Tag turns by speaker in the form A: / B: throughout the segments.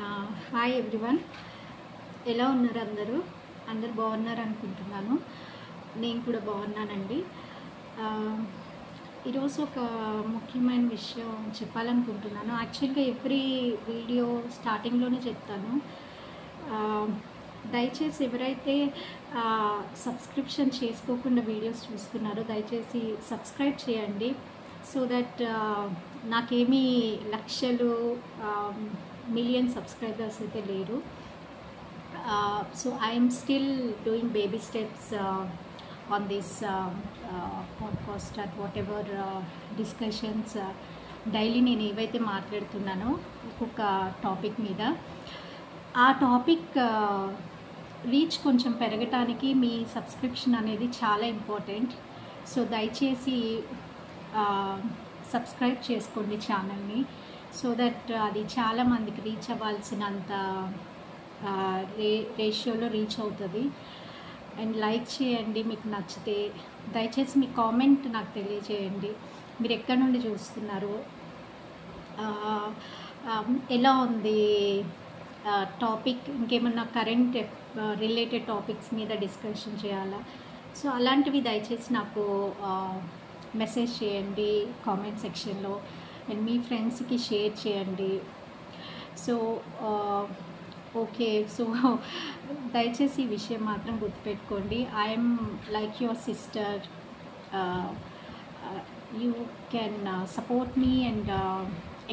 A: Hi everyone, ఎలా ఉన్నారు అందరూ? అందరు బాగున్నారు అనుకుంటున్నాను. నేను కూడా బాగున్నానండి. ఈరోజు ఒక ముఖ్యమైన విషయం చెప్పాలనుకుంటున్నాను. యాక్చువల్గా ఎవ్రీ వీడియో స్టార్టింగ్లోనే చెప్తాను. దయచేసి ఎవరైతే సబ్స్క్రిప్షన్ చేసుకోకుండా వీడియోస్ చూస్తున్నారో దయచేసి సబ్స్క్రైబ్ చేయండి. సో దట్ నాకేమీ లక్షలు మిలియన్ సబ్స్క్రైబర్స్ అయితే లేరు. So I'm still doing baby steps on this podcast or whatever discussions. Daily నేను ఏవైతే మాట్లాడుతున్నానో ఒక్కొక్క టాపిక్ మీద, ఆ టాపిక్ రీచ్ కొంచెం పెరగటానికి మీ సబ్స్క్రిప్షన్ అనేది చాలా ఇంపార్టెంట్. సో దయచేసి సబ్స్క్రైబ్ చేసుకోండి ఛానల్ని, సో దట్ అది చాలామందికి రీచ్ అవ్వాల్సినంత రేషియోలో రీచ్ అవుతుంది. అండ్ లైక్ చేయండి మీకు నచ్చితే. దయచేసి మీ కామెంట్ నాకు తెలియజేయండి. మీరు ఎక్కడి నుండి చూస్తున్నారు, ఎలా ఉంది టాపిక్, ఇంకేమన్నా కరెంట్ రిలేటెడ్ టాపిక్స్ మీద డిస్కషన్ చేయాలా, సో అలాంటివి దయచేసి నాకు మెసేజ్ చేయండి కామెంట్ సెక్షన్లో. అండ్ మీ ఫ్రెండ్స్కి షేర్ చేయండి. సో ఓకే, సో దయచేసి ఈ విషయం మాత్రం గుర్తుపెట్టుకోండి. I'm like your sister. You can support me and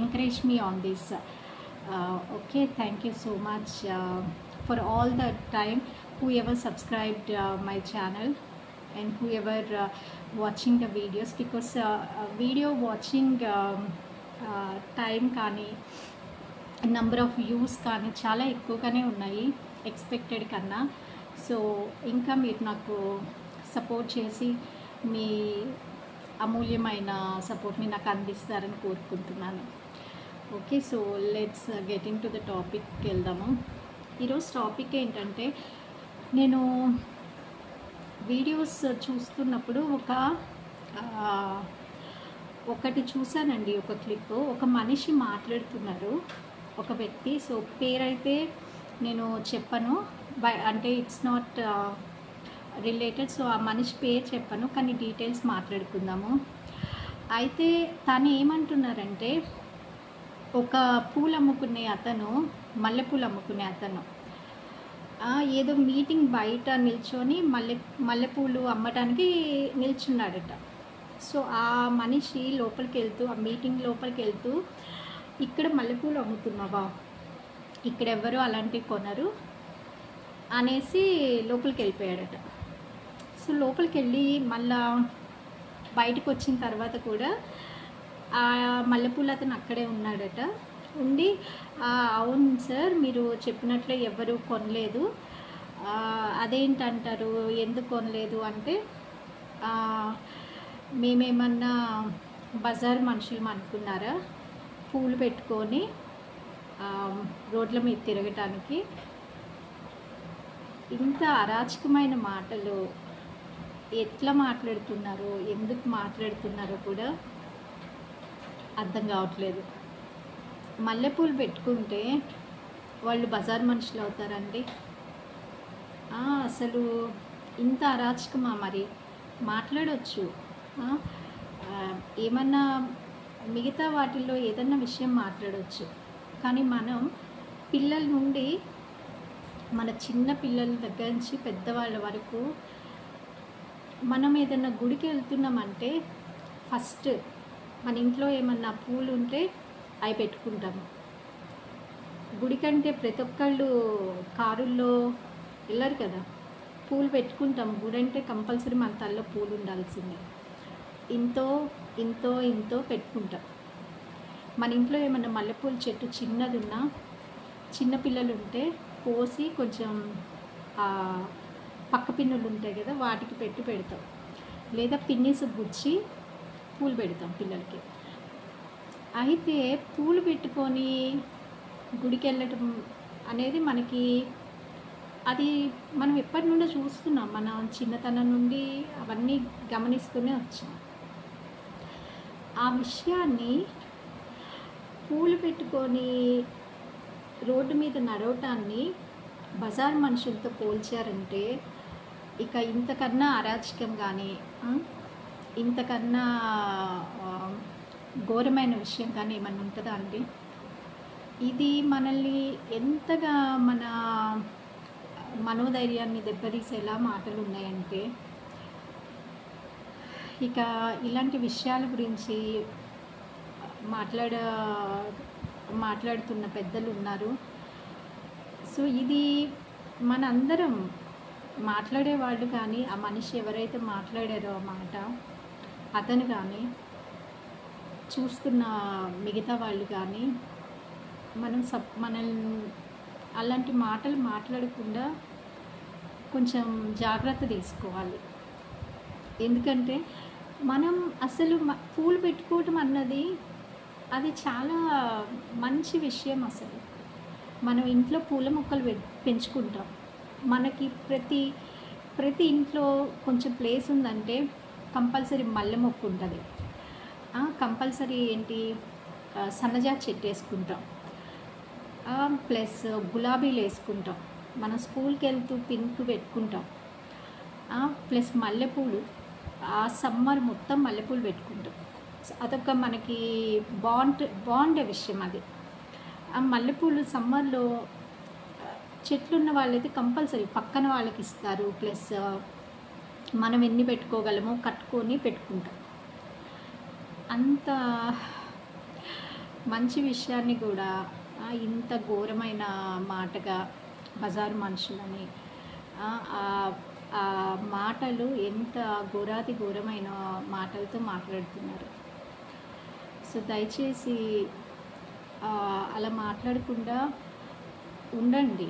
A: encourage me on this. Okay, thank you so much for all the time whoever subscribed my channel and whoever watching the videos, because video watching time కానీ number of views కానీ చాలా ఎక్కువగానే ఉన్నాయి expected కన్నా. So ఇంకా మీరు నాకు support చేసి మీ అమూల్యమైన సపోర్ట్ని నాకు అందిస్తారని కోరుకుంటున్నాను. Okay, so let's get in to the టాపిక్కి వెళ్దాము. ఈరోజు టాపిక్ ఏంటంటే, నేను వీడియోస్ చూస్తున్నప్పుడు ఒకటి చూశానండి, ఒక క్లిప్. ఒక మనిషి మాట్లాడుతున్నారు, ఒక వ్యక్తి. సో పేరైతే నేను చెప్పను, అంటే ఇట్స్ నాట్ రిలేటెడ్. సో ఆ మనిషి పేరు చెప్పను, కానీ డీటెయిల్స్ మాట్లాడుకుందాము. అయితే తను ఏమంటున్నారంటే, ఒక పూలు అమ్ముకునే అతను, మల్లెపూలు అమ్ముకునే అతను ఏదో మీటింగ్ బయట నిల్చొని మల్లెపూలు అమ్మటానికి నిల్చున్నాడట. సో ఆ మనిషి లోపలికి వెళ్తూ, ఆ మీటింగ్ లోపలికి వెళ్తూ, ఇక్కడ మల్లెపూలు అమ్ముతున్నావా, ఇక్కడ ఎవరు అలాంటివి కొనరు అనేసి లోపలికి వెళ్ళిపోయాడట. సో లోపలికి వెళ్ళి మళ్ళా బయటకు వచ్చిన తర్వాత కూడా ఆ మల్లెపూలు అతను అక్కడే ఉన్నాడట. ఉండి, అవును సార్, మీరు చెప్పినట్లే ఎవరు కొనలేదు, అదేంటంటారు, ఎందుకు కొనలేదు అంటే, మేమేమన్నా బజార్ మనుషులు అనుకున్నారా, పూలు పెట్టుకొని రోడ్ల మీద తిరగటానికి. ఇంత అరాచకమైన మాటలు ఎట్లా మాట్లాడుతున్నారో, ఎందుకు మాట్లాడుతున్నారో కూడా అర్థం కావట్లేదు. మల్లెపూలు పెట్టుకుంటే వాళ్ళు బజార్ మనుషులు అవుతారండి? అసలు ఇంత అరాచకమా? మరి మాట్లాడవచ్చు, ఏమన్నా మిగతా వాటిల్లో ఏదన్నా విషయం మాట్లాడవచ్చు, కానీ మనం పిల్లల నుండి, మన చిన్న పిల్లల దగ్గర నుంచి పెద్దవాళ్ళ వరకు, మనం ఏదన్నా గుడికి వెళ్తున్నామంటే ఫస్ట్ మన ఇంట్లో ఏమన్నా పూలు ఉంటే అవి పెట్టుకుంటాము. గుడికంటే ప్రతి ఒక్కళ్ళు కారుల్లో వెళ్ళరు కదా, పూలు పెట్టుకుంటాము. గుడి అంటే కంపల్సరీ మన తల్లో పూలు ఉండాల్సిందే. ఇంతో ఇంతో ఇంతో పెట్టుకుంటాం. మన ఇంట్లో ఏమన్నా మల్లెపూల చెట్టు చిన్నది ఉన్నా, చిన్నపిల్లలు ఉంటే కోసి కొంచెం పక్క పిన్నులు ఉంటాయి కదా, వాటికి పెడతాం. లేదా పిన్నిస్ గుచ్చి పూలు పెడతాం పిల్లలకి. అయితే పూలు పెట్టుకొని గుడికి వెళ్ళటం అనేది మనకి, అది మనం ఎప్పటి నుండో చూస్తున్నాం. మన చిన్నతనం నుండి అవన్నీ గమనిస్తూనే వచ్చాం. ఆ విషయాన్ని పూలు పెట్టుకొని రోడ్డు మీద నడవటాన్ని బజార్ మనుషులతో పోల్చారంటే ఇక ఇంతకన్నా అరాచకం కానీ ఇంతకన్నా ఆ, ఘోరమైన విషయం కానీ ఏమన్నా ఉంటుందా అండి? ఇది మనల్ని ఎంతగా మన మనోధైర్యాన్ని దెబ్బతీసేలా మాటలు ఉన్నాయంటే, ఇక ఇలాంటి విషయాల గురించి మాట్లాడ మాట్లాడుతున్న పెద్దలు ఉన్నారు. సో ఇది మనందరం మాట్లాడేవాళ్ళు కానీ, ఆ మనిషి ఎవరైతే మాట్లాడారో ఆ మాట అతను కానీ, చూస్తున్న మిగతా వాళ్ళు కానీ, మనల్ని అలాంటి మాటలు మాట్లాడకుండా కొంచెం జాగ్రత్త తీసుకోవాలి. ఎందుకంటే మనం అసలు పూలు పెట్టుకోవటం అన్నది అది చాలా మంచి విషయం. అసలు మనం ఇంట్లో పూల మొక్కలు పెంచుకుంటాం. మనకి ప్రతి ఇంట్లో కొంచెం ప్లేస్ ఉందంటే కంపల్సరీ మల్లె మొక్క ఉంటుంది. కంపల్సరీ ఏంటి సన్నజాజి చెట్టు వేసుకుంటాం, ప్లస్ గులాబీలు వేసుకుంటాం. మనం స్కూల్కి వెళ్తూ పింక్ పెట్టుకుంటాం, ప్లస్ మల్లెపూలు ఆ సమ్మర్ మొత్తం మల్లెపూలు పెట్టుకుంటాం. అదొక మనకి బాగుండే విషయం అది. ఆ మల్లెపూలు సమ్మర్లో చెట్లున్న వాళ్ళైతే కంపల్సరీ పక్కన వాళ్ళకి ఇస్తారు. ప్లస్ మనం ఎన్ని పెట్టుకోగలమో కట్టుకొని పెట్టుకుంటాం. అంత మంచి విషయాన్ని కూడా ఇంత ఘోరమైన మాటగా బజారు మనుషులని ఆ మాటలు ఎంత ఘోరమైన మాటలతో మాట్లాడుతున్నారు. సో దయచేసి అలా మాట్లాడకుండా ఉండండి.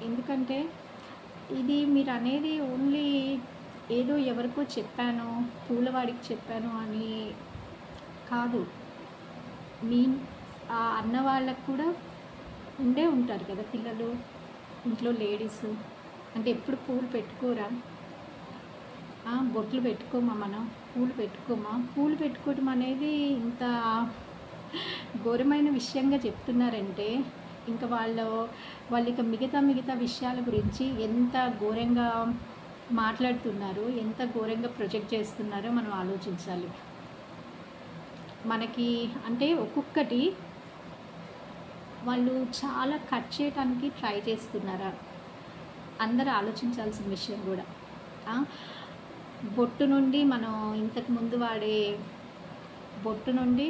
A: ఎందుకంటే ఇది మీరు అనేది ఓన్లీ ఏదో ఎవరికో చెప్పాను, పూలవాడికి చెప్పాను అని కాదు. అన్న వాళ్ళకు కూడా ఉంటారు కదా పిల్లలు, ఇంట్లో లేడీస్. అంటే ఎప్పుడు పూలు పెట్టుకోరా? బొట్లు పెట్టుకోమా? మనం పూలు పెట్టుకోమా? పూలు పెట్టుకోవటం అనేది ఇంత ఘోరమైన విషయంగా చెప్తున్నారంటే ఇంకా వాళ్ళు ఇక మిగతా విషయాల గురించి ఎంత ఘోరంగా మాట్లాడుతున్నారు, ఎంత ఘోరంగా ప్రొజెక్ట్ చేస్తున్నారో మనం ఆలోచించాలి. మనకి అంటే ఒక్కొక్కటి వాళ్ళు చాలా కట్ చేయడానికి ట్రై చేస్తున్నారా? అందరూ ఆలోచించాల్సిన విషయం కూడా. బొట్టు నుండి మనం ఇంతకు ముందు వాడే బొట్టు నుండి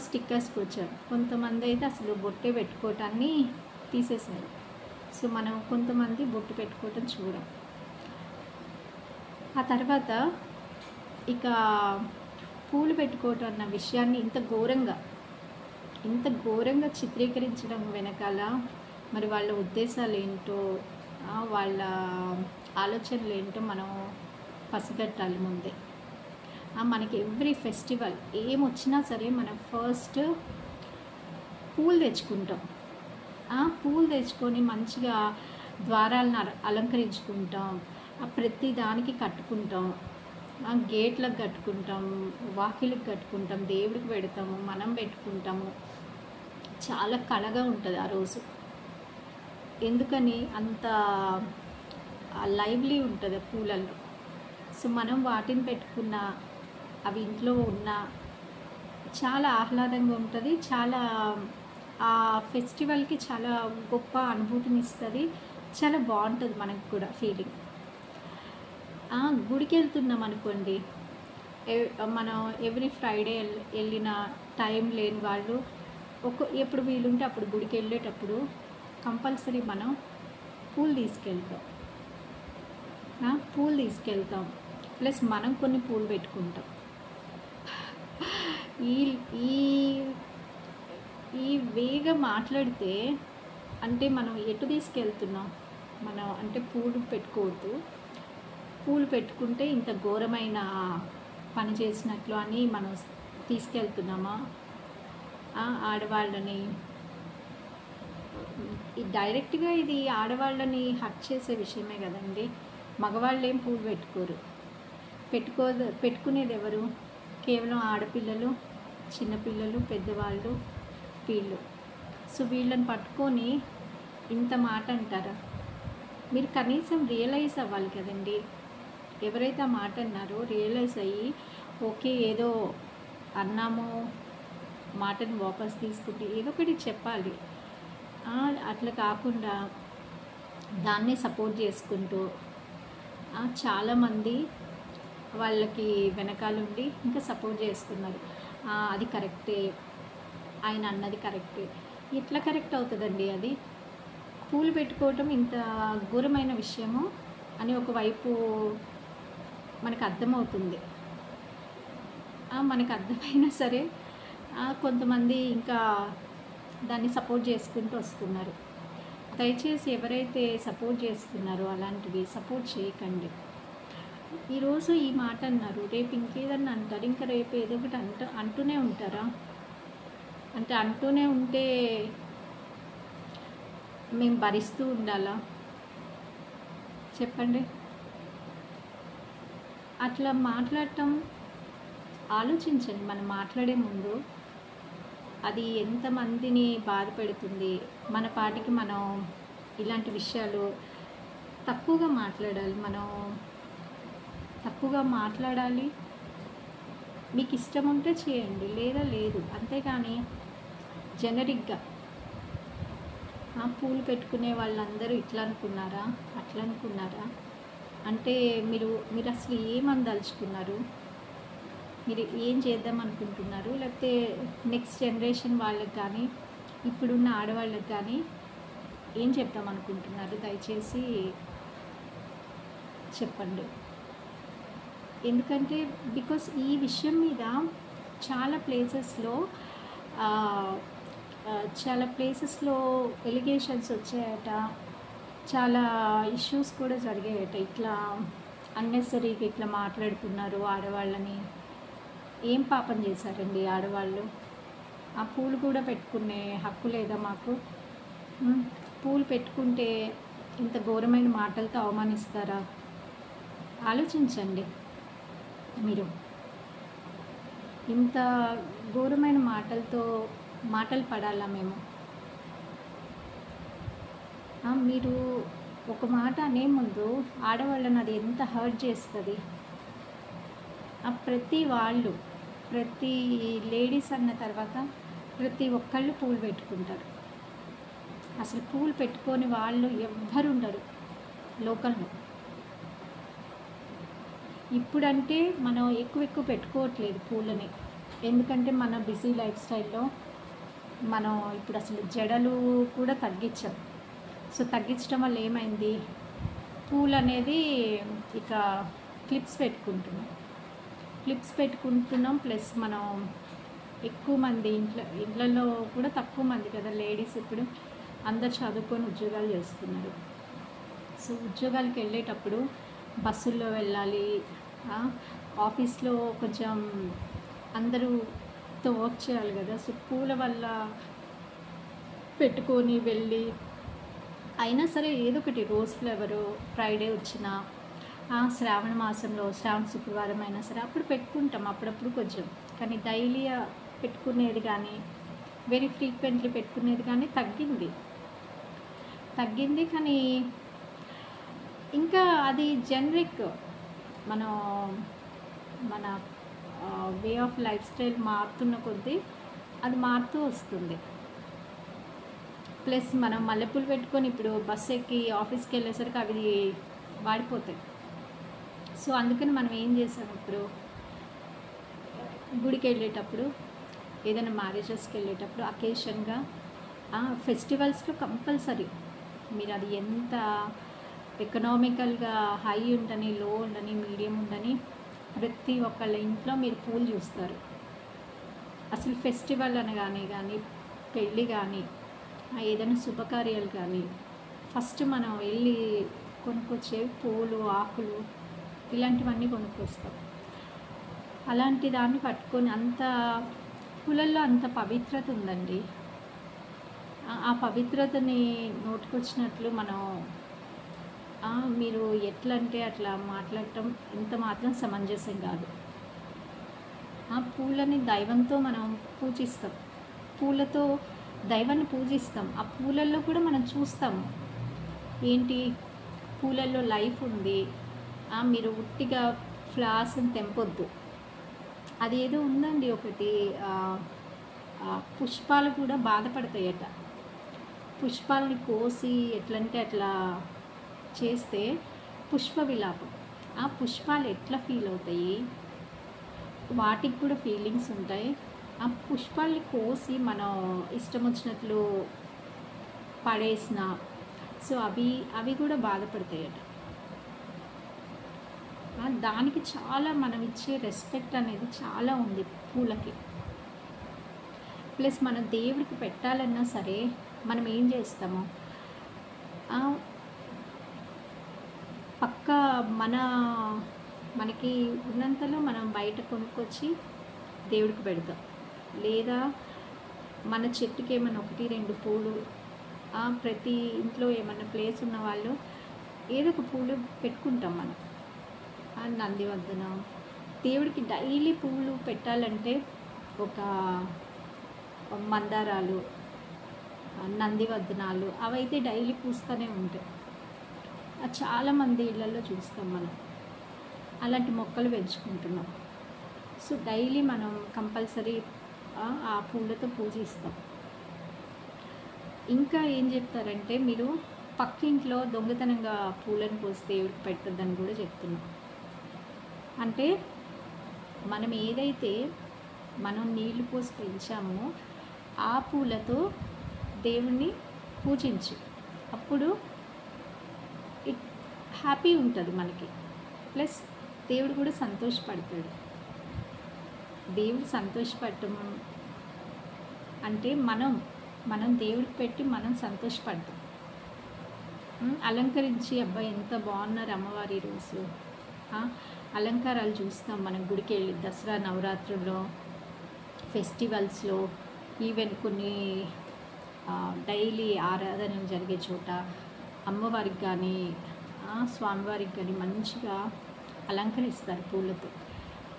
A: స్టిక్కర్స్కి వచ్చారు. కొంతమంది అయితే అసలు బొట్టే పెట్టుకోవటాన్ని తీసేసారు. సో మనం కొంతమంది బొట్టు పెట్టుకోవటం చూడం. ఆ తర్వాత ఇక పూలు పెట్టుకోవటం అన్న విషయాన్ని ఇంత ఘోరంగా చిత్రీకరించడం వెనకాల మరి వాళ్ళ ఉద్దేశాలు ఏంటో, వాళ్ళ ఆలోచనలు ఏంటో మనం పసిగట్టాలి ముందే. మనకి ఎవ్రీ ఫెస్టివల్ ఏమొచ్చినా సరే మనం ఫస్ట్ పూలు తెచ్చుకుంటాం. పూలు తెచ్చుకొని మంచిగా ద్వారాలను అలంకరించుకుంటాం, ప్రతి దానికి కట్టుకుంటాం, గేట్లకు కట్టుకుంటాం, వాకిలికి కట్టుకుంటాం, దేవుడికి పెడతాము, మనం పెట్టుకుంటాము. చాలా కళగా ఉంటుంది ఆ రోజు. ఎందుకని అంత లైవ్లీ ఉంటుంది పూలల్లో. సో మనం వాటిని పెట్టుకున్న అవి ఇంట్లో ఉన్న చాలా ఆహ్లాదంగా ఉంటుంది. చాలా ఆ ఫెస్టివల్కి చాలా గొప్ప అనుభూతిని ఇస్తుంది. చాలా బాగుంటుంది మనకు కూడా ఫీలింగ్. గుడికి వెళ్తున్నాం అనుకోండి, మనం ఎవ్రీ ఫ్రైడే వెళ్ళిన టైం లేని వాళ్ళు ఎప్పుడు వీలుంటే అప్పుడు గుడికి వెళ్ళేటప్పుడు కంపల్సరీ మనం పూలు తీసుకెళ్తాం. ప్లస్ మనం కొన్ని పూలు పెట్టుకుంటాం. ఈ వేగా మాట్లాడితే అంటే మనం ఎటు తీసుకెళ్తున్నాం? మనం అంటే పూలు పెట్టుకోవద్దు, పూలు పెట్టుకుంటే ఇంత ఘోరమైన పని చేసినట్లు అని మనం తీసుకెళ్తున్నామా? ఆడవాళ్ళని డైరెక్ట్గా ఇది ఆడవాళ్ళని హర్ట్ చేసే విషయమే కదండి. మగవాళ్ళు ఏం పూలు పెట్టుకునేది ఎవరు? కేవలం ఆడపిల్లలు, చిన్నపిల్లలు, పెద్దవాళ్ళు, వీళ్ళు. సో వీళ్ళని పట్టుకొని ఇంత మాట అంటారా? మీరు కనీసం రియలైజ్ అవ్వాలి కదండి. ఎవరైతే ఆ మాట అన్నారో రియలైజ్ అయ్యి ఓకే ఏదో అన్నామో మాటను వాపస్ తీసుకుంటే ఏదో ఒకటి చెప్పాలి. అట్లా కాకుండా దాన్నే సపోర్ట్ చేసుకుంటూ చాలామంది వాళ్ళకి వెనకాలండి ఇంకా సపోర్ట్ చేస్తున్నారు. అది కరెక్టే, ఆయన అన్నది కరెక్టే. ఎట్లా కరెక్ట్ అవుతుందండి అది? పూలు పెట్టుకోవటం ఇంత ఘోరమైన విషయము అని ఒకవైపు మనకు అర్థమవుతుంది. మనకు అర్థమైనా సరే కొంతమంది ఇంకా దాన్ని సపోర్ట్ చేసుకుంటూ వస్తున్నారు. దయచేసి ఎవరైతే సపోర్ట్ చేస్తున్నారో అలాంటివి సపోర్ట్ చేయకండి. ఈరోజు ఈ మాట అన్నారు, రేపు ఇంకేదన్నా అంటారు, ఇంకా రేపు ఏదో ఒకటి అంటూనే ఉంటారా? అంటే అంటూనే ఉంటే మేము భరిస్తూ ఉండాలా? చెప్పండి. అట్లా మాట్లాడటం ఆలోచించండి. మనం మాట్లాడే ముందు అది ఎంతమందిని బాధ పెడుతుంది. మన పాటికి మనం ఇలాంటి విషయాలు తక్కువగా మాట్లాడాలి. మనం తక్కువగా మాట్లాడాలి. మీకు ఇష్టం ఉంటే చేయండి, లేదా లేదు. అంతేగాని జనరిక్గా పూలు పెట్టుకునే వాళ్ళందరూ ఇట్లా అనుకున్నారా, అట్లా అనుకున్నారా అంటే మీరు అసలు ఏమందలుచుకున్నారు? మీరు ఏం చేద్దాం అనుకుంటున్నారు? లేకపోతే నెక్స్ట్ జనరేషన్ వాళ్ళకి కానీ ఇప్పుడున్న ఆడవాళ్ళకి కానీ ఏం చెప్దాం అనుకుంటున్నారు? దయచేసి చెప్పండి. ఎందుకంటే బికాస్ ఈ విషయం మీద చాలా ప్లేసెస్లో ఎలిగేషన్స్ వచ్చాయట, చాలా ఇష్యూస్ కూడా జరిగాయట. ఇట్లా అన్నెసరీగా ఇట్లా మాట్లాడుతున్నారు ఆడవాళ్ళని. ఏం పాపం చేశారండి ఆడవాళ్ళు? ఆ పూలు కూడా పెట్టుకునే హక్కు లేదా మాకు? పూలు పెట్టుకుంటే ఇంత ఘోరమైన మాటలతో అవమానిస్తారా? ఆలోచించండి. మీరు ఇంత ఘోరమైన మాటలు పడాలా మేము? మీరు ఒక మాట అనే ముందు ఆడవాళ్ళని అది ఎంత హర్ట్ చేస్తుంది. ప్రతి లేడీస్ అన్న తర్వాత ప్రతి ఒక్కళ్ళు పూలు పెట్టుకుంటారు. అసలు పూలు పెట్టుకొని వాళ్ళు ఎవ్వరు ఉండరు లోకల్లో. ఇప్పుడంటే మనం ఎక్కువ పెట్టుకోవట్లేదు పూలని. ఎందుకంటే మన బిజీ లైఫ్ స్టైల్లో మనం ఇప్పుడు అసలు జడలు కూడా తగ్గించాం. సో తగ్గించడం వల్ల ఏమైంది, పూలు అనేది ఇక క్లిప్స్ పెట్టుకుంటున్నాం. ప్లస్ మనం ఎక్కువ మంది ఇళ్ళల్లో కూడా తక్కువ మంది కదా లేడీస్. ఇప్పుడు అందరు చదువుకొని ఉద్యోగాలు చేస్తున్నారు. సో ఉద్యోగాలకు వెళ్ళేటప్పుడు బస్సుల్లో వెళ్ళాలి, ఆఫీస్లో కొంచెం అందరూతో వర్క్ చేయాలి కదా. సో పూల వల్ల పెట్టుకొని వెళ్ళి అయినా సరే ఏదో ఒకటి రోజ్ ఫ్లవరు ఫ్రైడే వచ్చినా శ్రావణ మాసంలో శ్రావణ శుక్రవారం అయినా సరే అప్పుడు పెట్టుకుంటాం అప్పుడప్పుడు కొంచెం. కానీ డైలీ పెట్టుకునేది కానీ వెరీ ఫ్రీక్వెంట్లీ పెట్టుకునేది కానీ తగ్గింది. కానీ ఇంకా అది జనరిక్ మన వే ఆఫ్ లైఫ్ స్టైల్ మారుతున్న కొద్దీ అది మారుతూ వస్తుంది. ప్లస్ మనం మల్లెపూలు పెట్టుకొని ఇప్పుడు బస్సు ఎక్కి ఆఫీస్కి వెళ్ళేసరికి అవి వాడిపోతాయి. సో అందుకని మనం ఏం చేసాం, ఇప్పుడు గుడికి వెళ్ళేటప్పుడు ఏదైనా మ్యారేజెస్కి వెళ్ళేటప్పుడు అకేషన్గా ఫెస్టివల్స్లో కంపల్సరీ మీరు అది ఎంత ఎకనామికల్గా హై ఉండని, లో ఉండని, మీడియం ఉండని ప్రతి ఒక్కళ్ళ ఇంట్లో మీరు పూలు చూస్తారు. అసలు ఫెస్టివల్ అనగానే కానీ పెళ్ళి కానీ ఏదైనా శుభకార్యాలు కానీ ఫస్ట్ మనం వెళ్ళి కొనుక్కొచ్చే పూలు, ఆకులు ఇలాంటివన్నీ కొనుక్కొస్తాం. అలాంటి దాన్ని పట్టుకొని పూలల్లో అంత పవిత్రత ఉందండి. ఆ పవిత్రతని నోటుకొచ్చినట్లు మనం మీరు ఎట్లా అంటే అట్లా మాట్లాడటం ఎంత మాత్రం సమంజసం కాదు. ఆ పూలని దైవంతో మనం పూజిస్తాం. పూలతో దైవాన్ని పూజిస్తాం. ఆ పూలల్లో కూడా మనం చూస్తాము ఏంటి, పూలల్లో లైఫ్ ఉంది. మీరు ఉట్టిగా ఫ్లవర్స్ని తెంపొద్దు. అదేదో ఉందండి ఒకటి, పుష్పాలు కూడా బాధపడతాయట. పుష్పాలని కోసి ఎట్లంటే అట్లా చేస్తే పుష్ప విలాపం. ఆ పుష్పాలు ఎట్లా ఫీల్ అవుతాయి, వాటికి కూడా ఫీలింగ్స్ ఉంటాయి. ఆ పుష్పాలని కోసి మనం ఇష్టం వచ్చినట్లు పడేసిన, సో అవి కూడా బాధపడతాయట. దానికి చాలా మనం ఇచ్చే రెస్పెక్ట్ అనేది చాలా ఉంది పూలకి. ప్లస్ మనం దేవుడికి పెట్టాలన్నా సరే మనం ఏం చేస్తాము, పక్క మనకి ఉన్నంతలో మనం బయట కొనుక్కొచ్చి దేవుడికి పెడతాం. లేదా మన చెట్టుకి ఏమన్నా 1-2 పూలు, ప్రతి ఇంట్లో ఏమన్నా ప్లేస్ ఉన్న వాళ్ళు ఏదో ఒక పూలు పెట్టుకుంటాం మనం. నందివర్ధనం దేవుడికి డైలీ పువ్వులు పెట్టాలంటే ఒక మందారాలు, నందివర్ధనాలు అవైతే డైలీ పూస్తూనే ఉంటాయి. చాలామంది ఇళ్ళల్లో చూస్తాం మనం, అలాంటి మొక్కలు పెంచుకుంటున్నాం. సో డైలీ మనం కంపల్సరీ ఆ పూలతో పూజిస్తాం. ఇంకా ఏం చెప్తారంటే, మీరు పక్కింట్లో దొంగతనంగా పూలను కోసి దేవుడికి పెట్టద్దని కూడా చెప్తున్నాం. అంటే మనం ఏదైతే మనం నీళ్లు పోసి పెంచామో ఆ పూలతో దేవుణ్ణి పూజించు, అప్పుడు హ్యాపీ ఉంటుంది మనకి. ప్లస్ దేవుడు కూడా సంతోషపడతాడు. దేవుడు సంతోషపడటం అంటే మనం దేవుడికి పెట్టి మనం సంతోషపడతాం. అలంకరించి అబ్బాయి ఎంత బాగున్నారు అమ్మవారి రోజు, అలంకారాలు చూస్తాం మనం గుడికి వెళ్ళి, దసరా నవరాత్రుల్లో ఫెస్టివల్స్లో, ఈవెన్ కొన్ని డైలీ ఆరాధనలు జరిగే చోట అమ్మవారికి కానీ స్వామివారికి కానీ మంచిగా అలంకరిస్తారు పూలతో.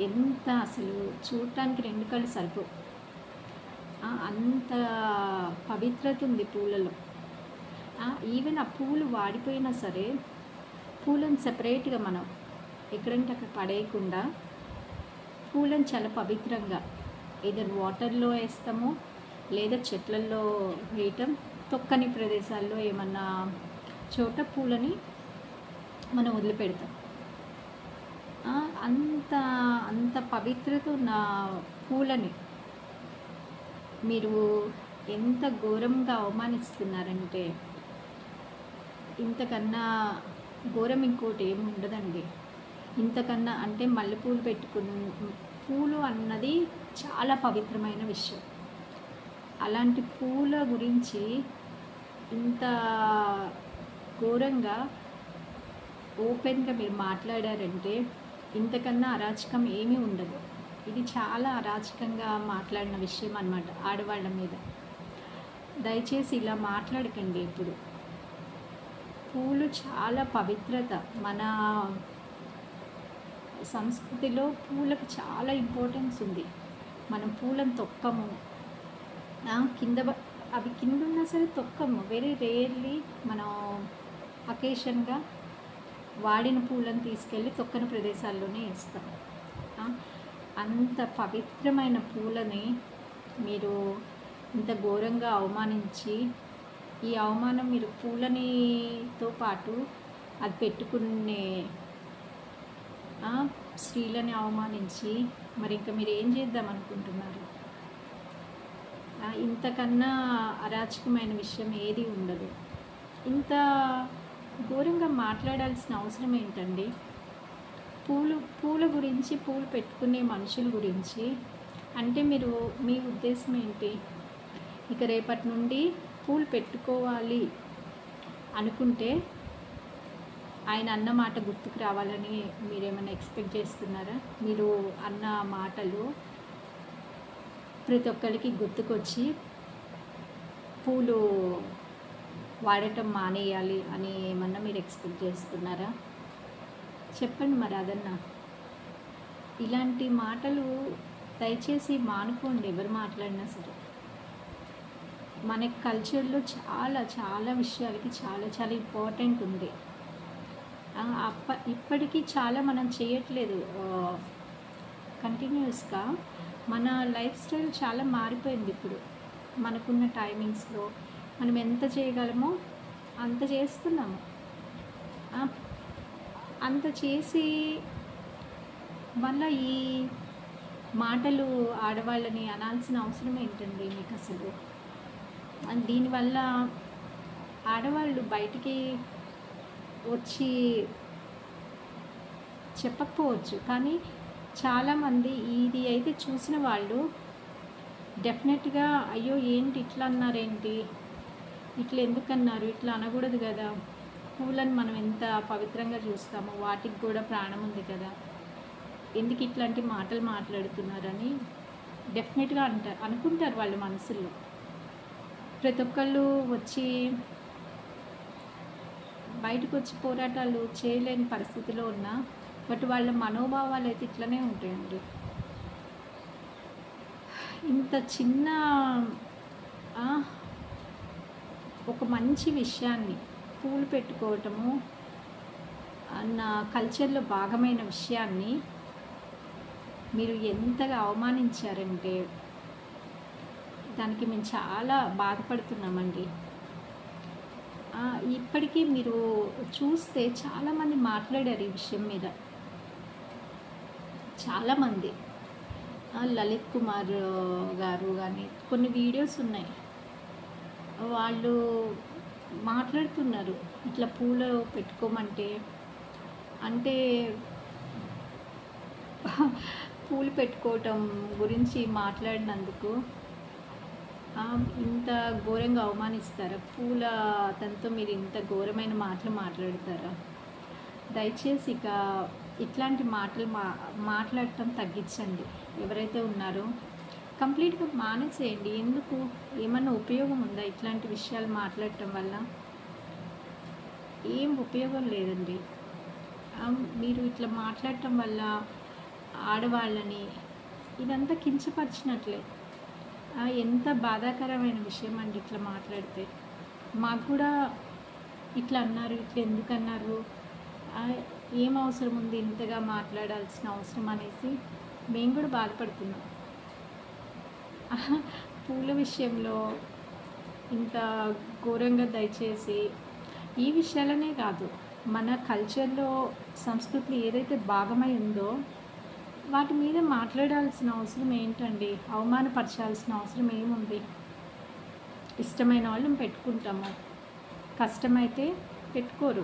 A: ఎంత అసలు చూడటానికి 2 కళ్ళు సరిపో, అంత పవిత్రత ఉంది పూలలో. ఈవెన్ ఆ పూలు వాడిపోయినా సరే పూలను సెపరేట్గా మనం ఎక్కడంటే అక్కడ పడేయకుండా పూలను చాలా పవిత్రంగా ఏదైనా వాటర్లో వేస్తాము, లేదా చెట్లల్లో వేయటం, తొక్కని ప్రదేశాల్లో ఏమన్నా చోట పూలని మనం వదిలిపెడతాం. అంత పవిత్రత ఉన్న పూలని మీరు ఎంత ఘోరంగా అవమానిస్తున్నారంటే, ఇంతకన్నా ఘోరం ఇంకోటి ఏమి ఉండదండి. ఇంతకన్నా అంటే మల్లెపూలు పూలు అన్నది చాలా పవిత్రమైన విషయం. అలాంటి పూల గురించి ఇంత ఘోరంగా ఓపెన్గా మీరు మాట్లాడారంటే ఇంతకన్నా అరాచకం ఏమీ ఉండదు. ఇది చాలా అరాచకంగా మాట్లాడిన విషయం అన్నమాట ఆడవాళ్ళ మీద. దయచేసి ఇలా మాట్లాడకండి ఎప్పుడు. పూలు చాలా పవిత్రత. మన సంస్కృతిలో పూలకు చాలా ఇంపార్టెన్స్ ఉంది. మనం పూలను తొక్కము, అవి కింద ఉన్నా సరే తొక్కము. వెరీ రేర్లీ మనం అకేషన్గా వాడిన పూలను తీసుకెళ్ళి తొక్కని ప్రదేశాల్లోనే వేస్తాం. అంత పవిత్రమైన పూలని మీరు ఇంత ఘోరంగా అవమానించి, ఈ అవమానం మీరు పూలనితో పాటు అది పెట్టుకునే స్త్రీలని అవమానించి మరి ఇంకా మీరు ఏం చేద్దాం అనుకుంటున్నారు? ఇంతకన్నా అరాచకమైన విషయం ఏది ఉండదు. ఇంత ఘోరంగా మాట్లాడాల్సిన అవసరం ఏంటండి? పూల గురించి, పూలు పెట్టుకునే మనుషుల గురించి అంటే మీరు మీ ఉద్దేశం ఏంటి? ఇక రేపటి నుండి పూలు పెట్టుకోవాలి అనుకుంటే ఆయన అన్న మాట గుర్తుకు రావాలని మీరేమైనా ఎక్స్పెక్ట్ చేస్తున్నారా? మీరు అన్న మాటలు ప్రతి ఒక్కరికి గుర్తుకొచ్చి పూలు వాడటం మానేయాలి అని ఏమన్నా మీరు ఎక్స్పెక్ట్ చేస్తున్నారా? చెప్పండి మరి అదన్నా. ఇలాంటి మాటలు దయచేసి మానుకోండి ఎవరు మాట్లాడినా సరే. మన కల్చర్లో చాలా చాలా విషయాలకి చాలా చాలా ఇంపార్టెంట్ ఉంది. ఇప్పటికీ చాలా మనం చేయట్లేదు. కంటిన్యూస్గా మన లైఫ్ స్టైల్ చాలా మారిపోయింది ఇప్పుడు. మనకున్న టైమింగ్స్లో మనం ఎంత చేయగలమో అంత చేస్తున్నాము. అంత చేసి మళ్ళీ ఈ మాటలు ఆడవాళ్ళని అనాల్సిన అవసరం ఏంటండి మీకు అసలు? దీనివల్ల ఆడవాళ్ళు బయటికి వచ్చి చెప్పకపోవచ్చు, కానీ చాలామంది ఇది అయితే చూసిన వాళ్ళు డెఫినెట్గా అయ్యో ఏంటి ఇట్లా అన్నారేంటి, ఇట్లా ఎందుకన్నారు, ఇట్లా అనకూడదు కదా, పూలను మనం ఎంత పవిత్రంగా చూస్తామో వాటికి కూడా ప్రాణం ఉంది కదా, ఎందుకు ఇట్లాంటి మాటలు మాట్లాడుతున్నారని డెఫినెట్గా అనుకుంటారు వాళ్ళ మనసుల్లో. ప్రతి ఒక్కళ్ళు వచ్చి బయటకు వచ్చి పోరాటాలు చేయలేని పరిస్థితిలో ఉన్నా బట్ వాళ్ళ మనోభావాలు అయితే ఇట్లనే ఉంటాయండి. ఇంత చిన్న ఒక మంచి విషయాన్ని, పూలు పెట్టుకోవటము అన్న కల్చర్లో భాగమైన విషయాన్ని మీరు ఎంతగా అవమానించారంటే దానికి మేము చాలా బాధపడుతున్నామండి. ఇప్పటికీ మీరు చూస్తే చాలామంది మాట్లాడారు ఈ విషయం మీద. చాలామంది లలిత్ కుమార్ గారు కానీ కొన్ని వీడియోస్ ఉన్నాయి, వాళ్ళు మాట్లాడుతున్నారు ఇట్లా పూలు పెట్టుకోమంటే. అంటే పూలు పెట్టుకోవటం గురించి మాట్లాడినందుకు ఇంత ఘోరంగా అవమానిస్తారా? పూల అతనితో మీరు ఇంత ఘోరమైన మాటలు మాట్లాడతారా? దయచేసి ఇక ఇట్లాంటి మాటలు మాట్లాడటం తగ్గించండి. ఎవరైతే ఉన్నారో కంప్లీట్గా మానేసేయండి. ఎందుకు? ఏమన్నా ఉపయోగం ఉందా ఇట్లాంటి విషయాలు మాట్లాడటం వల్ల? ఏం ఉపయోగం లేదండి. మీరు ఇట్లా మాట్లాడటం వల్ల ఆడవాళ్ళని ఇదంతా కించపరిచినట్లే. ఎంత బాధాకరమైన విషయం అండి ఇట్లా మాట్లాడితే. మాకు కూడా ఇట్లా అన్నారు, ఇట్లా ఎందుకు అన్నారు, ఏం అవసరం ఉంది ఇంతగా మాట్లాడాల్సిన అవసరం అనేసి మేము కూడా బాధపడుతున్నాం. పూల విషయంలో ఇంత ఘోరంగా దయచేసి ఈ విషయాలనే కాదు, మన కల్చర్లో సంస్కృతి ఏదైతే భాగమై ఉందో వాటి మీద మాట్లాడాల్సిన అవసరం ఏంటండి? అవమానపరచాల్సిన అవసరం ఏముంది? ఇష్టమైన వాళ్ళు పెట్టుకుంటాము, కష్టమైతే పెట్టుకోరు.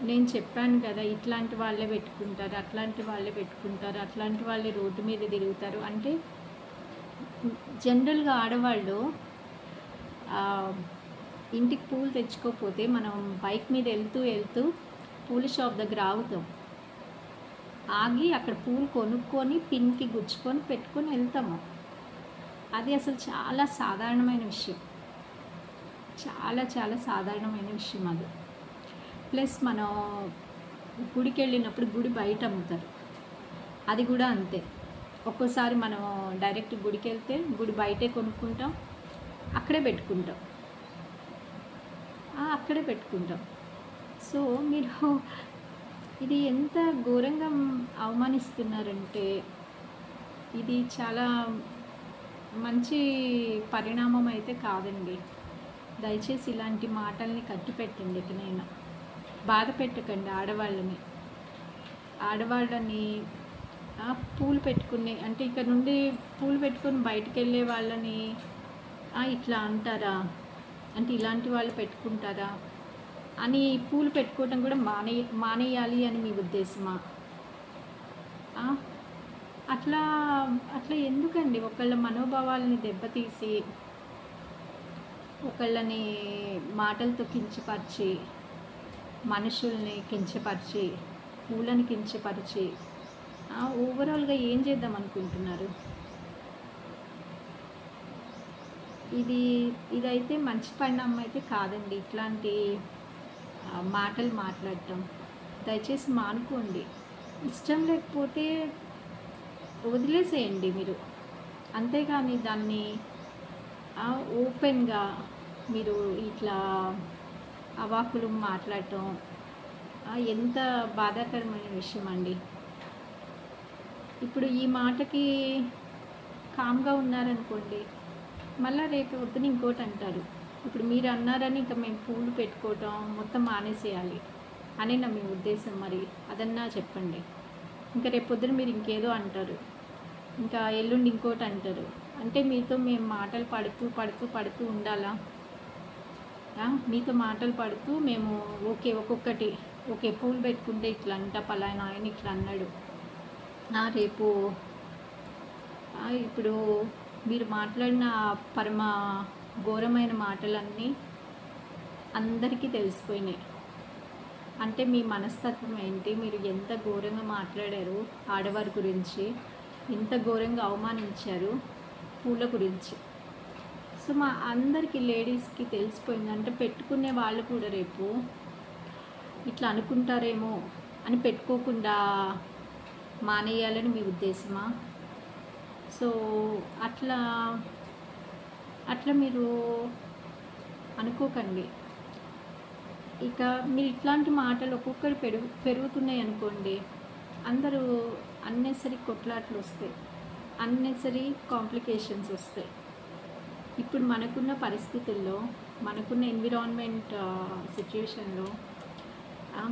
A: నేను చెప్పాను కదా, ఇట్లాంటి వాళ్ళే పెట్టుకుంటారు, అట్లాంటి వాళ్ళే పెట్టుకుంటారు, అట్లాంటి వాళ్ళే రోడ్డు మీద తిరుగుతారు అంటే జనరల్గా ఆడవాళ్ళు ఇంటికి పూలు తెచ్చుకోకపోతే మనం బైక్ మీద వెళ్తూ పూల షాప్ దగ్గర ఆగుతాం. ఆగి అక్కడ పూలు కొనుక్కొని పిన్కి గుచ్చుకొని పెట్టుకొని వెళ్తాము. అది అసలు చాలా సాధారణమైన విషయం, చాలా చాలా సాధారణమైన విషయం అది. ప్లస్ మనం గుడికి వెళ్ళినప్పుడు గుడి బయట అమ్ముతారు, అది కూడా అంతే. ఒక్కోసారి మనం డైరెక్ట్ గుడికి వెళ్తే గుడి బయటే కొనుక్కుంటాం, అక్కడే పెట్టుకుంటాం. సో మీరు ఇది ఎంత ఘోరంగా అవమానిస్తున్నారంటే ఇది చాలా మంచి పరిణామం అయితే కాదండి. దయచేసి ఇలాంటి మాటల్ని కట్టిపెట్టండి. నేను బాధ పెట్టకండి ఆడవాళ్ళని పూలు పెట్టుకుని, అంటే ఇక్కడ నుండి పూలు పెట్టుకొని బయటికి వెళ్ళే వాళ్ళని ఇట్లా అంటారా, అంటే ఇలాంటి వాళ్ళు పెట్టుకుంటారా అని పూలు పెట్టుకోవటం కూడా మానేయాలి అని మీ ఉద్దేశమా? అట్లా ఎందుకండి? ఒకళ్ళ మనోభావాలని దెబ్బతీసి, ఒకళ్ళని మాటలతో కించపరిచి, మనుషుల్ని కించపరిచి, పూలను కించపరిచి ఓవరాల్గా ఏం చేద్దాం అనుకుంటున్నారు? ఇదైతే మంచి పరిణామం అయితే కాదండి. ఇట్లాంటి మాటలు మాట్లాడటం దయచేసి మానుకోండి. ఇష్టం లేకపోతే వదిలేసేయండి మీరు, అంతేగాని దాన్ని ఓపెన్గా మీరు ఇట్లా అవాకులు మాట్లాడటం ఎంత బాధాకరమైన విషయం అండి. ఇప్పుడు ఈ మాటకి కామ్గా ఉన్నారనుకోండి, మళ్ళీ రేపు పొద్దున ఇంకోటి అంటారు. ఇప్పుడు మీరు అన్నారని ఇంకా మేము పూలు పెట్టుకోవటం మొత్తం మానేసేయాలి అని నా మీ ఉద్దేశం. మరి అదన్నా చెప్పండి. ఇంకా రేపు పొద్దున మీరు ఇంకేదో అంటారు, ఇంకా ఎల్లుండి ఇంకోటి అంటారు. అంటే మీతో మేము మాటలు పడుతూ ఉండాలా? మీతో మాటలు పడుతూ మేము ఒక్కొక్కటి పూలు పెట్టుకుంటే ఇట్లా అంట, పలానా ఆయన ఇట్లా అన్నాడు, రేపు ఇప్పుడు మీరు మాట్లాడిన పరమ ఘోరమైన మాటలన్నీ అందరికీ తెలిసిపోయినాయి. అంటే మీ మనస్తత్వం ఏంటి, మీరు ఎంత ఘోరంగా మాట్లాడారు ఆడవారి గురించి, ఎంత ఘోరంగా అవమానించారు పూల గురించి. సో మా అందరికీ లేడీస్కి తెలిసిపోయింది. అంటే పెట్టుకునే వాళ్ళు కూడా రేపు ఇట్లా అనుకుంటారేమో అని పెట్టుకోకుండా మానేయాలని మీ ఉద్దేశమా? సో అట్లా మీరు అనుకోకండి. ఇక మీరు ఇట్లాంటి మాటలు ఒక్కొక్కరు పెరుగుతున్నాయి అనుకోండి, అందరూ అన్నెసరీ కొట్లాట్లు వస్తాయి, అన్నెసరీ కాంప్లికేషన్స్ వస్తాయి. ఇప్పుడు మనకున్న పరిస్థితుల్లో, మనకున్న ఎన్విరాన్మెంట్ సిచ్యువేషన్లో,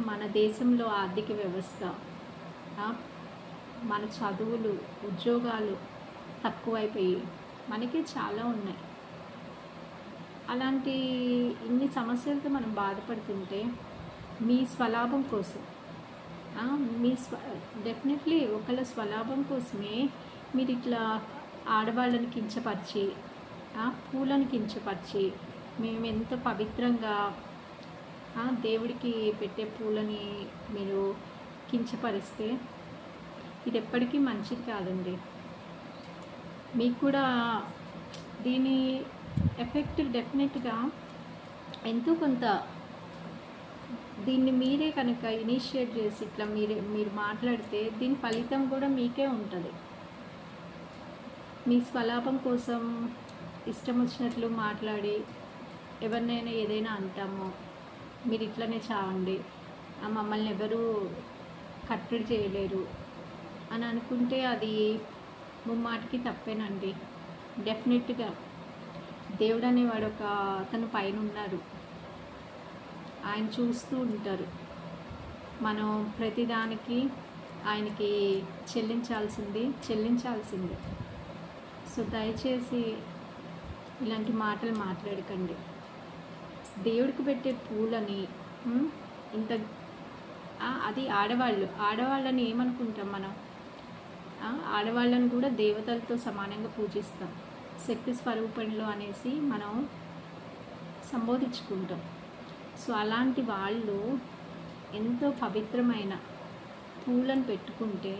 A: మన దేశంలో ఆర్థిక వ్యవస్థ, మన చదువులు, ఉద్యోగాలు తక్కువైపోయి మనకే చాలా ఉన్నాయి. అలాంటి ఇన్ని సమస్యలతో మనం బాధపడుతుంటే మీ స్వలాభం కోసం, డెఫినెట్లీ ఒకళ్ళ స్వలాభం కోసమే మీరు ఇట్లా ఆడవాళ్ళని కించపరిచి, పూలను కించపరిచి, మేము ఎంత పవిత్రంగా దేవుడికి పెట్టే పూలని మీరు కించపరిస్తే ఇది ఎప్పటికీ మంచిది కాదండి. మీకు కూడా దీని ఎఫెక్ట్ డెఫినెట్గా ఎంతో కొంత, దీన్ని మీరే కనుక ఇనిషియేట్ చేసి ఇట్లా మీరు మాట్లాడితే దీని ఫలితం కూడా మీకే ఉంటుంది. మీ స్వలాభం కోసం ఇష్టం వచ్చినట్లు మాట్లాడి ఎవరినైనా ఏదైనా అంటామో, మీరు ఇట్లనే చావండి, మమ్మల్ని ఎవరు కట్టడి చేయలేరు అని అనుకుంటే అది ముమ్మాటికి తప్పేనండి. డెఫినెట్గా దేవుడు అనేవాడు అతను పైన ఉన్నారు, ఆయన చూస్తూ ఉంటారు. మనం ప్రతిదానికి ఆయనకి చెల్లించాల్సిందే. సో దయచేసి ఇలాంటి మాటలు మాట్లాడకండి. దేవుడికి పెట్టే పూలని ఇంత అది ఆడవాళ్ళని ఏమనుకుంటాం మనం? ఆడవాళ్ళని కూడా దేవతలతో సమానంగా పూజిస్తాం, శక్తి స్వరూపంలో అనేసి మనం సంబోధించుకుంటాం. సో అలాంటి వాళ్ళు ఎంతో పవిత్రమైన పూలను పెట్టుకుంటే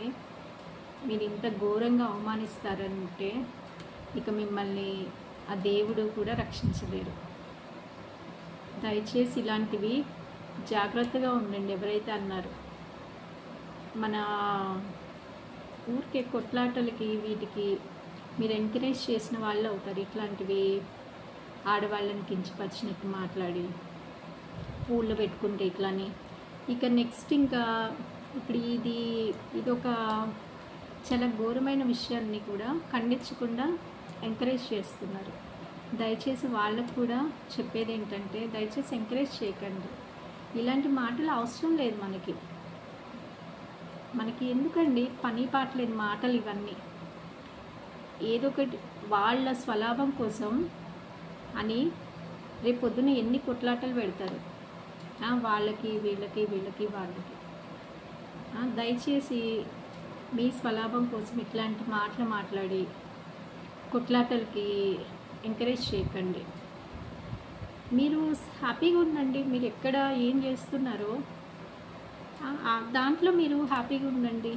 A: మీరు ఇంత ఘోరంగా అవమానిస్తారంటే ఇక మిమ్మల్ని ఆ దేవుడు కూడా రక్షించలేరు. దయచేసి ఇలాంటివి జాగ్రత్తగా ఉండండి. ఎవరైతే అన్నారు మన ఊరికే కొట్లాటలకి వీటికి మీరు ఎంకరేజ్ చేసిన వాళ్ళు అవుతారు. ఇట్లాంటివి ఆడవాళ్ళని కించపరిచినట్టు మాట్లాడి పూలు పెట్టుకుంటే ఇట్లాని. ఇక నెక్స్ట్ ఇంకా ఇప్పుడు ఇది ఒక చాలా ఘోరమైన విషయాన్ని కూడా ఖండించకుండా ఎంకరేజ్ చేస్తున్నారు. దయచేసి వాళ్ళకు కూడా చెప్పేది ఏంటంటే, దయచేసి ఎంకరేజ్ చేయకండి. ఇలాంటి మాటలు అవసరం లేదు మనకి ఎందుకండి పని పాట లేని మాటలు ఇవన్నీ. ఏదో ఒకటి వాళ్ళ స్వలాభం కోసం అని రేపు పొద్దున ఎన్ని కొట్లాటలు పెడతారు, వాళ్ళకి వాళ్ళకి. దయచేసి మీ స్వలాభం కోసం ఇట్లాంటి మాటలు మాట్లాడి కొట్లాటలకి ఎంకరేజ్ చేయకండి. మీరు హ్యాపీగా ఉండండి. మీరు ఎక్కడ ఏం చేస్తున్నారో దాంట్లో మీరు హ్యాపీగా ఉండండి.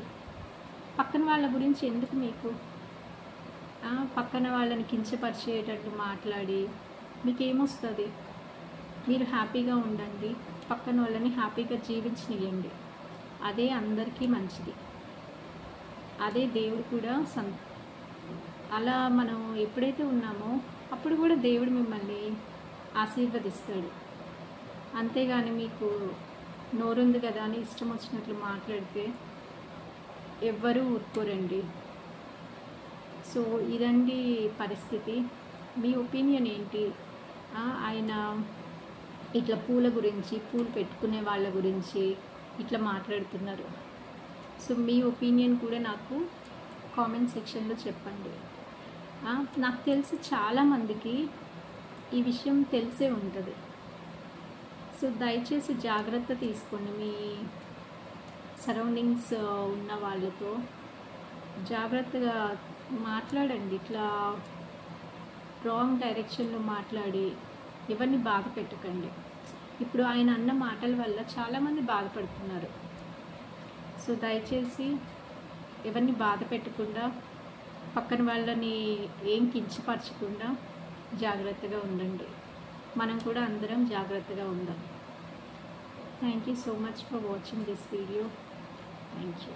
A: పక్కన వాళ్ళ గురించి ఎందుకు మీకు? పక్కన వాళ్ళని కించపరిచేటట్టు మాట్లాడి మీకేమొస్తుంది? మీరు హ్యాపీగా ఉండండి, పక్కన వాళ్ళని హ్యాపీగా జీవించనియండి. అదే అందరికీ మంచిది, అదే దేవుడు కూడా అలా మనం ఎప్పుడైతే ఉన్నామో అప్పుడు కూడా దేవుడు మిమ్మల్ని ఆశీర్వదిస్తాడు. అంతేగాని మీకు నోరుంది కదా అని ఇష్టం వచ్చినట్లు మాట్లాడితే ఎవ్వరూ ఊరుకోరండి. సో ఇదండి పరిస్థితి. మీ ఒపీనియన్ ఏంటి? ఆయన ఇట్లా పూల గురించి, పూలు పెట్టుకునే వాళ్ళ గురించి ఇట్లా మాట్లాడుతున్నారు. సో మీ ఒపీనియన్ కూడా నాకు కామెంట్ సెక్షన్లో చెప్పండి. నాకు తెలిసి చాలామందికి ఈ విషయం తెలిసే ఉంటుంది. సో దయచేసి జాగ్రత్త తీసుకోండి. మీ సరౌండింగ్స్ ఉన్న వాళ్ళతో జాగ్రత్తగా మాట్లాడండి. ఇట్లా రాంగ్ డైరెక్షన్లో మాట్లాడి ఎవరిని బాధ పెట్టకండి. ఇప్పుడు ఆయన అన్న మాటల వల్ల చాలామంది బాధపడుతున్నారు. సో దయచేసి ఎవరిని బాధ పెట్టకుండా, పక్కన వాళ్ళని ఏం కించపరచకుండా జాగ్రత్తగా ఉండండి. మనం కూడా అందరం జాగ్రత్తగా ఉందాం. Thank you so much for watching this video. Thank you.